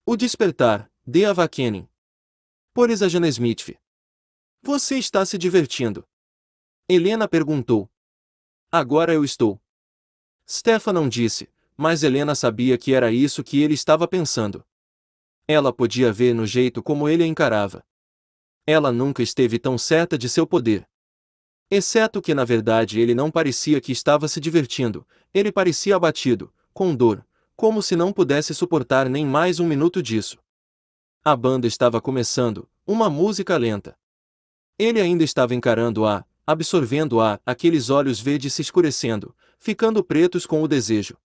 O Despertar, de Ava Kenin. Por Isajana Smith. Você está se divertindo? Helena perguntou. Agora eu estou. Stefan não disse, mas Helena sabia que era isso que ele estava pensando. Ela podia ver no jeito como ele a encarava. Ela nunca esteve tão certa de seu poder. Exceto que na verdade ele não parecia que estava se divertindo, ele parecia abatido, com dor, como se não pudesse suportar nem mais um minuto disso. A banda estava começando, uma música lenta. Ele ainda estava encarando-a, absorvendo-a, aqueles olhos verdes se escurecendo, ficando pretos com o desejo.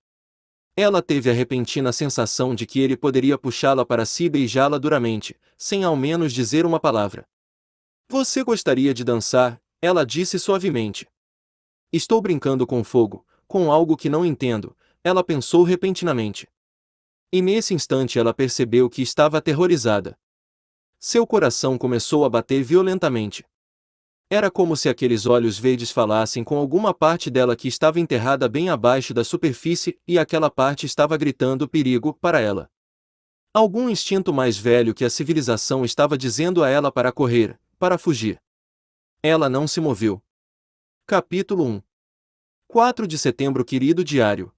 Ela teve a repentina sensação de que ele poderia puxá-la para si e beijá-la duramente, sem ao menos dizer uma palavra. Você gostaria de dançar? Ela disse suavemente. Estou brincando com fogo, com algo que não entendo, ela pensou repentinamente. E nesse instante ela percebeu que estava aterrorizada. Seu coração começou a bater violentamente. Era como se aqueles olhos verdes falassem com alguma parte dela que estava enterrada bem abaixo da superfície e aquela parte estava gritando perigo para ela. Algum instinto mais velho que a civilização estava dizendo a ela para correr, para fugir. Ela não se moveu. Capítulo 1. 4 de setembro. Querido diário.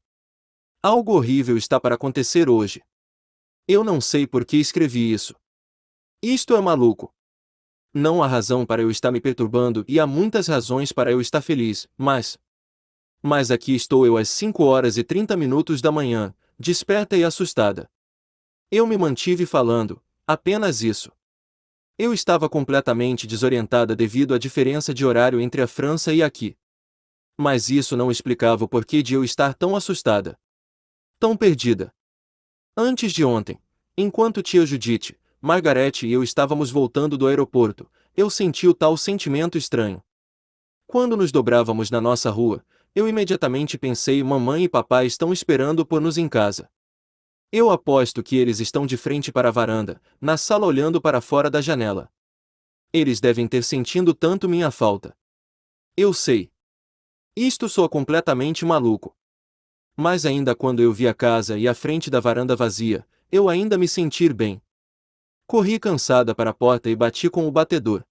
Algo horrível está para acontecer hoje. Eu não sei por que escrevi isso. Isto é maluco. Não há razão para eu estar me perturbando e há muitas razões para eu estar feliz, Mas aqui estou eu às 5h30 da manhã, desperta e assustada. Eu me mantive falando, apenas isso. Eu estava completamente desorientada devido à diferença de horário entre a França e aqui. Mas isso não explicava o porquê de eu estar tão assustada. Tão perdida. Antes de ontem, enquanto tia Judith, Margaret e eu estávamos voltando do aeroporto, eu senti o tal sentimento estranho. Quando nos dobrávamos na nossa rua, eu imediatamente pensei: mamãe e papai estão esperando por nos em casa. Eu aposto que eles estão de frente para a varanda, na sala olhando para fora da janela. Eles devem ter sentido tanto minha falta. Eu sei. Isto soa completamente maluco. Mas ainda quando eu vi a casa e a frente da varanda vazia, eu ainda me senti bem. Corri cansada para a porta e bati com o batedor.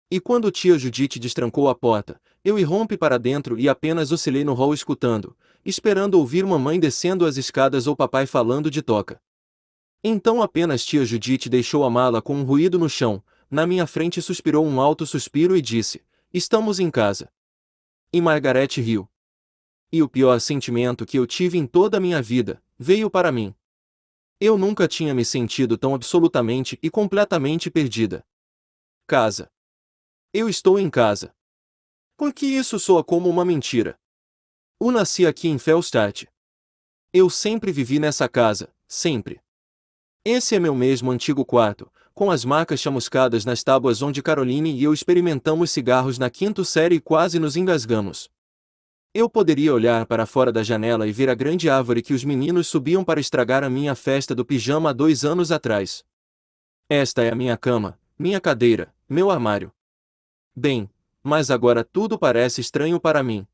E quando tia Judith destrancou a porta, eu irrompi para dentro e apenas oscilei no hall escutando, esperando ouvir mamãe descendo as escadas ou papai falando de toca. Então apenas tia Judith deixou a mala com um ruído no chão, na minha frente suspirou um alto suspiro e disse: estamos em casa. E Margaret riu. E o pior sentimento que eu tive em toda a minha vida veio para mim. Eu nunca tinha me sentido tão absolutamente e completamente perdida. Casa. Eu estou em casa. Por que isso soa como uma mentira? Eu nasci aqui em Felstadt. Eu sempre vivi nessa casa, sempre. Esse é meu mesmo antigo quarto, com as marcas chamuscadas nas tábuas onde Caroline e eu experimentamos cigarros na quinta série e quase nos engasgamos. Eu poderia olhar para fora da janela e ver a grande árvore que os meninos subiam para estragar a minha festa do pijama há 2 anos atrás. Esta é a minha cama, minha cadeira, meu armário. Bem, mas agora tudo parece estranho para mim.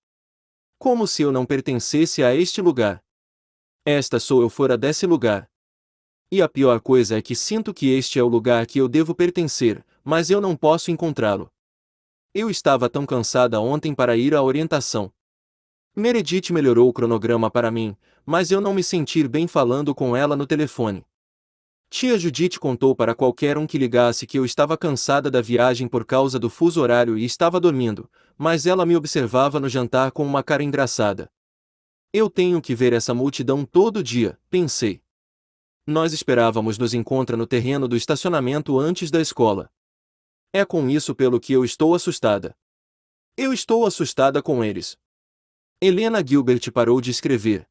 Como se eu não pertencesse a este lugar. Esta sou eu fora desse lugar. E a pior coisa é que sinto que este é o lugar que eu devo pertencer, mas eu não posso encontrá-lo. Eu estava tão cansada ontem para ir à orientação. Meredith melhorou o cronograma para mim, mas eu não me senti bem falando com ela no telefone. Tia Judith contou para qualquer um que ligasse que eu estava cansada da viagem por causa do fuso horário e estava dormindo, mas ela me observava no jantar com uma cara engraçada. Eu tenho que ver essa multidão todo dia, pensei. Nós esperávamos nos encontrar no terreno do estacionamento antes da escola. É com isso pelo que eu estou assustada. Eu estou assustada com eles. Helena Gilbert parou de escrever.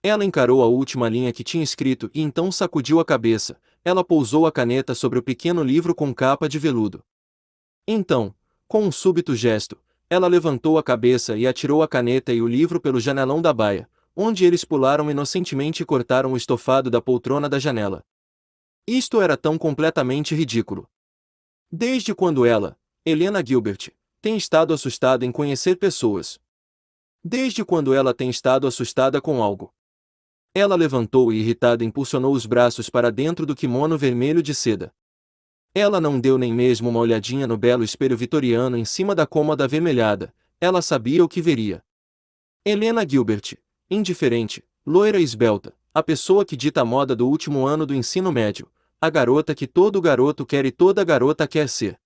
Ela encarou a última linha que tinha escrito e então sacudiu a cabeça. Ela pousou a caneta sobre o pequeno livro com capa de veludo. Então, com um súbito gesto, ela levantou a cabeça e atirou a caneta e o livro pelo janelão da baia, onde eles pularam inocentemente e cortaram o estofado da poltrona da janela. Isto era tão completamente ridículo. Desde quando ela, Helena Gilbert, tem estado assustada em conhecer pessoas? Desde quando ela tem estado assustada com algo? Ela levantou e irritada impulsionou os braços para dentro do kimono vermelho de seda. Ela não deu nem mesmo uma olhadinha no belo espelho vitoriano em cima da cômoda avermelhada, ela sabia o que veria. Helena Gilbert, indiferente, loira e esbelta, a pessoa que dita a moda do último ano do ensino médio, a garota que todo garoto quer e toda garota quer ser.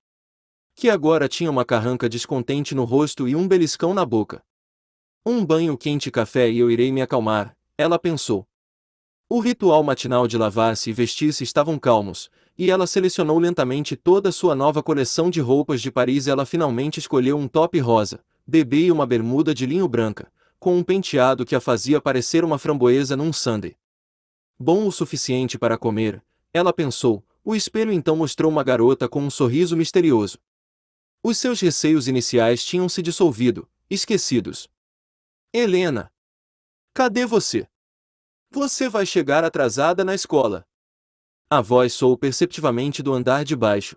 Que agora tinha uma carranca descontente no rosto e um beliscão na boca. Um banho quente e café e eu irei me acalmar, ela pensou. O ritual matinal de lavar-se e vestir-se estavam calmos, e ela selecionou lentamente toda sua nova coleção de roupas de Paris. Ela finalmente escolheu um top rosa, bebê e uma bermuda de linho branca, com um penteado que a fazia parecer uma framboesa num sundae. Bom o suficiente para comer, ela pensou. O espelho então mostrou uma garota com um sorriso misterioso. Os seus receios iniciais tinham se dissolvido, esquecidos. Helena! Cadê você? Você vai chegar atrasada na escola. A voz soou perceptivamente do andar de baixo.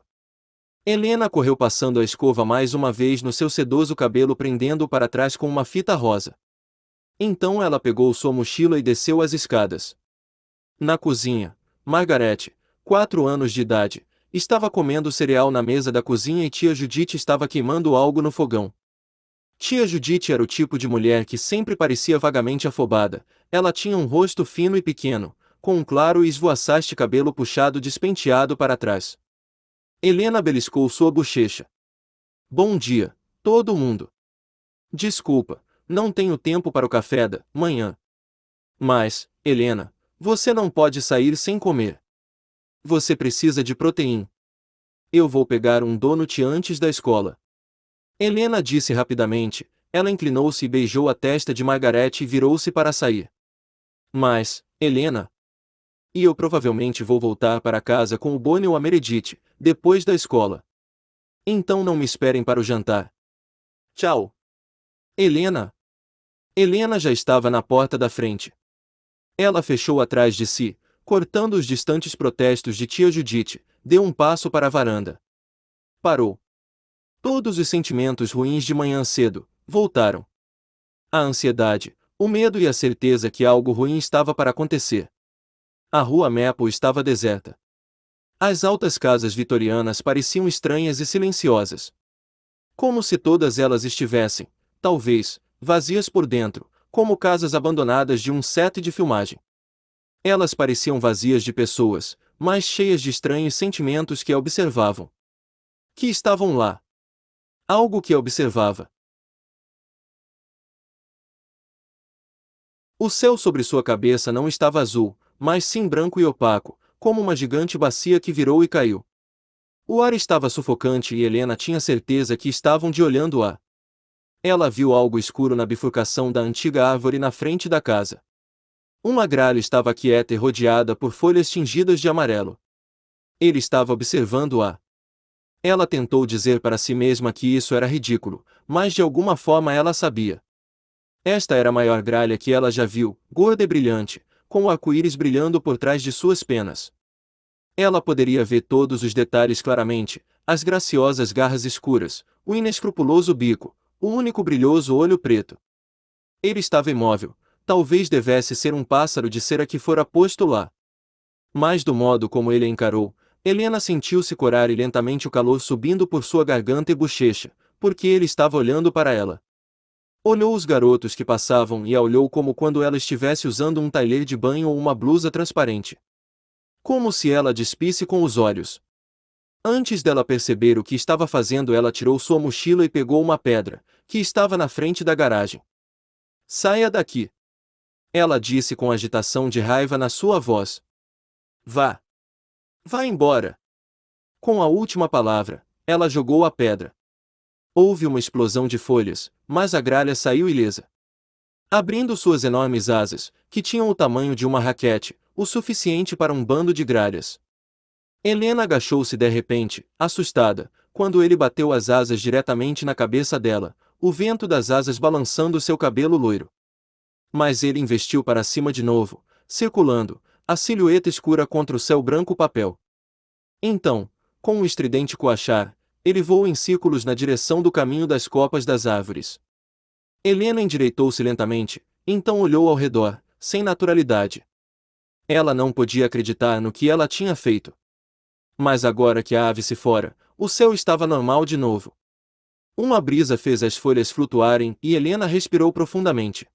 Helena correu passando a escova mais uma vez no seu sedoso cabelo, prendendo-o para trás com uma fita rosa. Então ela pegou sua mochila e desceu as escadas. Na cozinha, Margarete, 4 anos de idade, estava comendo cereal na mesa da cozinha e tia Judite estava queimando algo no fogão. Tia Judite era o tipo de mulher que sempre parecia vagamente afobada. Ela tinha um rosto fino e pequeno, com um claro e esvoaçante cabelo puxado despenteado para trás. Helena beliscou sua bochecha. Bom dia, todo mundo. Desculpa, não tenho tempo para o café da manhã. Mas, Helena, você não pode sair sem comer. Você precisa de proteína. Eu vou pegar um donut antes da escola. Helena disse rapidamente. Ela inclinou-se e beijou a testa de Margarete e virou-se para sair. Mas, Helena... E eu provavelmente vou voltar para casa com o Bonnie ou a Meredith, depois da escola. Então não me esperem para o jantar. Tchau. Helena? Helena já estava na porta da frente. Ela fechou atrás de si, cortando os distantes protestos de tia Judite, deu um passo para a varanda. Parou. Todos os sentimentos ruins de manhã cedo voltaram. A ansiedade, o medo e a certeza que algo ruim estava para acontecer. A rua Maple estava deserta. As altas casas vitorianas pareciam estranhas e silenciosas. Como se todas elas estivessem, talvez, vazias por dentro, como casas abandonadas de um set de filmagem. Elas pareciam vazias de pessoas, mas cheias de estranhos sentimentos que a observavam. Que estavam lá. Algo que a observava. O céu sobre sua cabeça não estava azul, mas sim branco e opaco, como uma gigante bacia que virou e caiu. O ar estava sufocante e Helena tinha certeza que estavam de olhando-a. Ela viu algo escuro na bifurcação da antiga árvore na frente da casa. Uma gralha estava quieta e rodeada por folhas tingidas de amarelo. Ele estava observando-a. Ela tentou dizer para si mesma que isso era ridículo, mas de alguma forma ela sabia. Esta era a maior gralha que ela já viu, gorda e brilhante, com o arco-íris brilhando por trás de suas penas. Ela poderia ver todos os detalhes claramente, as graciosas garras escuras, o inescrupuloso bico, o único brilhoso olho preto. Ele estava imóvel, talvez devesse ser um pássaro de cera que fora posto lá. Mas do modo como ele a encarou, Helena sentiu-se corar e lentamente o calor subindo por sua garganta e bochecha, porque ele estava olhando para ela. Olhou os garotos que passavam e a olhou como quando ela estivesse usando um talher de banho ou uma blusa transparente. Como se ela despisse com os olhos. Antes dela perceber o que estava fazendo, ela tirou sua mochila e pegou uma pedra, que estava na frente da garagem. Saia daqui! Ela disse com agitação de raiva na sua voz. Vá! Vá embora! Com a última palavra, ela jogou a pedra. Houve uma explosão de folhas, mas a gralha saiu ilesa. Abrindo suas enormes asas, que tinham o tamanho de uma raquete, o suficiente para um bando de gralhas. Helena agachou-se de repente, assustada, quando ele bateu as asas diretamente na cabeça dela, o vento das asas balançando seu cabelo loiro. Mas ele investiu para cima de novo, circulando, a silhueta escura contra o céu branco papel. Então, com um estridente coachar, ele voou em círculos na direção do caminho das copas das árvores. Helena endireitou-se lentamente, então olhou ao redor, sem naturalidade. Ela não podia acreditar no que ela tinha feito. Mas agora que a ave se fora, o céu estava normal de novo. Uma brisa fez as folhas flutuarem e Helena respirou profundamente.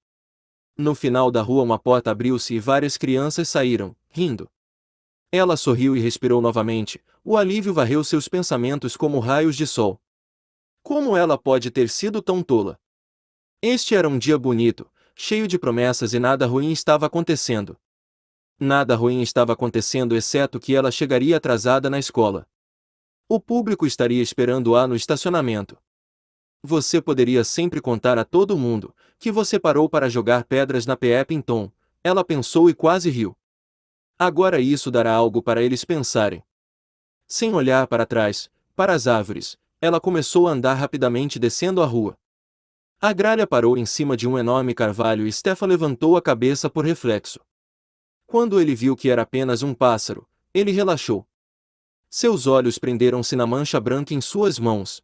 No final da rua uma porta abriu-se e várias crianças saíram, rindo. Ela sorriu e respirou novamente, o alívio varreu seus pensamentos como raios de sol. Como ela pode ter sido tão tola? Este era um dia bonito, cheio de promessas e nada ruim estava acontecendo. Nada ruim estava acontecendo exceto que ela chegaria atrasada na escola. O público estaria esperando-a no estacionamento. Você poderia sempre contar a todo mundo que você parou para jogar pedras na Peepington, ela pensou e quase riu. Agora isso dará algo para eles pensarem. Sem olhar para trás, para as árvores, ela começou a andar rapidamente descendo a rua. A gralha parou em cima de um enorme carvalho e Stefan levantou a cabeça por reflexo. Quando ele viu que era apenas um pássaro, ele relaxou. Seus olhos prenderam-se na mancha branca em suas mãos.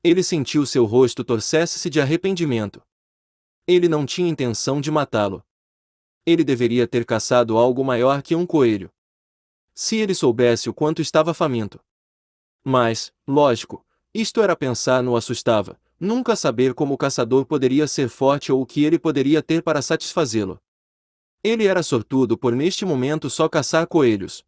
Ele sentiu seu rosto torcer-se de arrependimento. Ele não tinha intenção de matá-lo. Ele deveria ter caçado algo maior que um coelho. Se ele soubesse o quanto estava faminto. Mas, lógico, isto era pensar no assustava, nunca saber como o caçador poderia ser forte ou o que ele poderia ter para satisfazê-lo. Ele era sortudo por neste momento só caçar coelhos.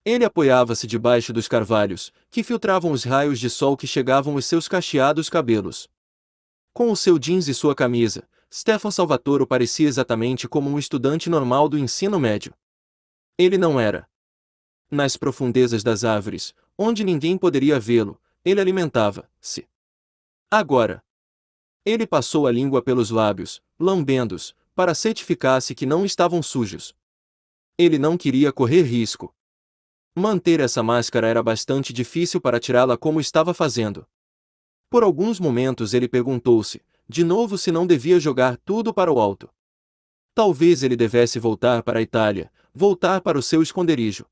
Ele apoiava-se debaixo dos carvalhos, que filtravam os raios de sol que chegavam aos seus cacheados cabelos. Com o seu jeans e sua camisa, Stefan Salvatore parecia exatamente como um estudante normal do ensino médio. Ele não era. Nas profundezas das árvores, onde ninguém poderia vê-lo, ele alimentava-se. Agora. Ele passou a língua pelos lábios, lambendo-os, para certificar-se que não estavam sujos. Ele não queria correr risco. Manter essa máscara era bastante difícil para tirá-la como estava fazendo. Por alguns momentos ele perguntou-se, de novo, se não devia jogar tudo para o alto. Talvez ele devesse voltar para a Itália, voltar para o seu esconderijo.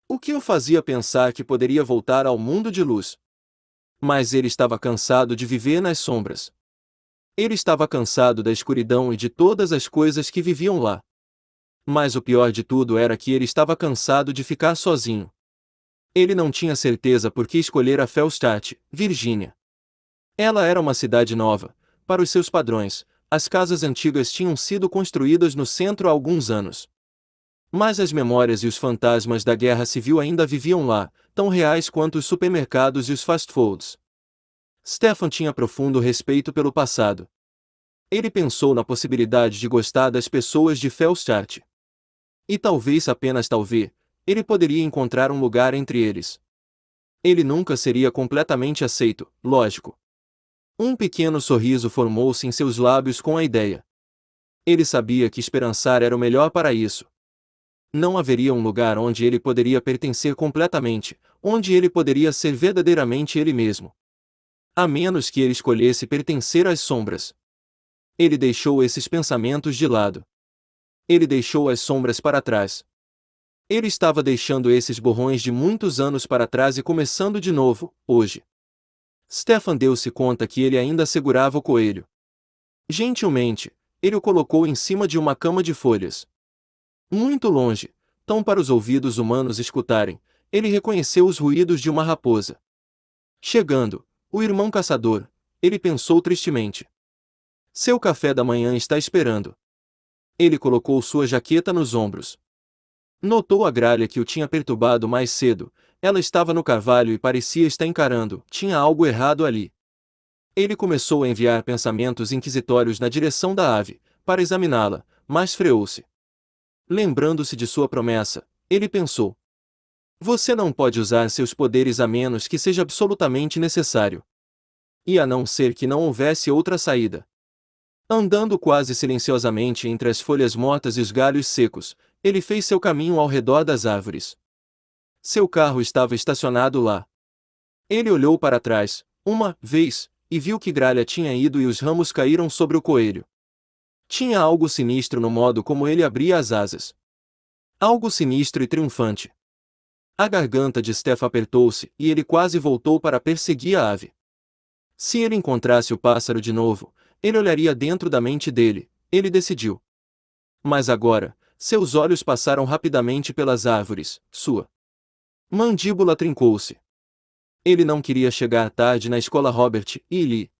O que o fazia pensar que poderia voltar ao mundo de luz? Mas ele estava cansado de viver nas sombras. Ele estava cansado da escuridão e de todas as coisas que viviam lá. Mas o pior de tudo era que ele estava cansado de ficar sozinho. Ele não tinha certeza por que escolhera Fellstadt, Virgínia. Ela era uma cidade nova, para os seus padrões. As casas antigas tinham sido construídas no centro há alguns anos. Mas as memórias e os fantasmas da guerra civil ainda viviam lá, tão reais quanto os supermercados e os fast foods. Stefan tinha profundo respeito pelo passado. Ele pensou na possibilidade de gostar das pessoas de Fellstadt. E talvez, apenas talvez, ele poderia encontrar um lugar entre eles. Ele nunca seria completamente aceito, lógico. Um pequeno sorriso formou-se em seus lábios com a ideia. Ele sabia que esperançar era o melhor para isso. Não haveria um lugar onde ele poderia pertencer completamente, onde ele poderia ser verdadeiramente ele mesmo. A menos que ele escolhesse pertencer às sombras. Ele deixou esses pensamentos de lado. Ele deixou as sombras para trás. Ele estava deixando esses borrões de muitos anos para trás e começando de novo, hoje. Stefan deu-se conta que ele ainda segurava o coelho. Gentilmente, ele o colocou em cima de uma cama de folhas. Muito longe, tão para os ouvidos humanos escutarem, ele reconheceu os ruídos de uma raposa. Chegando, o irmão caçador, ele pensou tristemente. Seu café da manhã está esperando. Ele colocou sua jaqueta nos ombros. Notou a gralha que o tinha perturbado mais cedo. Ela estava no carvalho e parecia estar encarando, tinha algo errado ali. Ele começou a enviar pensamentos inquisitórios na direção da ave, para examiná-la, mas freou-se. Lembrando-se de sua promessa, ele pensou. Você não pode usar seus poderes a menos que seja absolutamente necessário. E a não ser que não houvesse outra saída. Andando quase silenciosamente entre as folhas mortas e os galhos secos, ele fez seu caminho ao redor das árvores. Seu carro estava estacionado lá. Ele olhou para trás, uma vez, e viu que gralha tinha ido e os ramos caíram sobre o coelho. Tinha algo sinistro no modo como ele abria as asas. Algo sinistro e triunfante. A garganta de Stefan apertou-se e ele quase voltou para perseguir a ave. Se ele encontrasse o pássaro de novo, ele olharia dentro da mente dele, ele decidiu. Mas agora, seus olhos passaram rapidamente pelas árvores, sua mandíbula trincou-se. Ele não queria chegar tarde na escola. Robert e Lee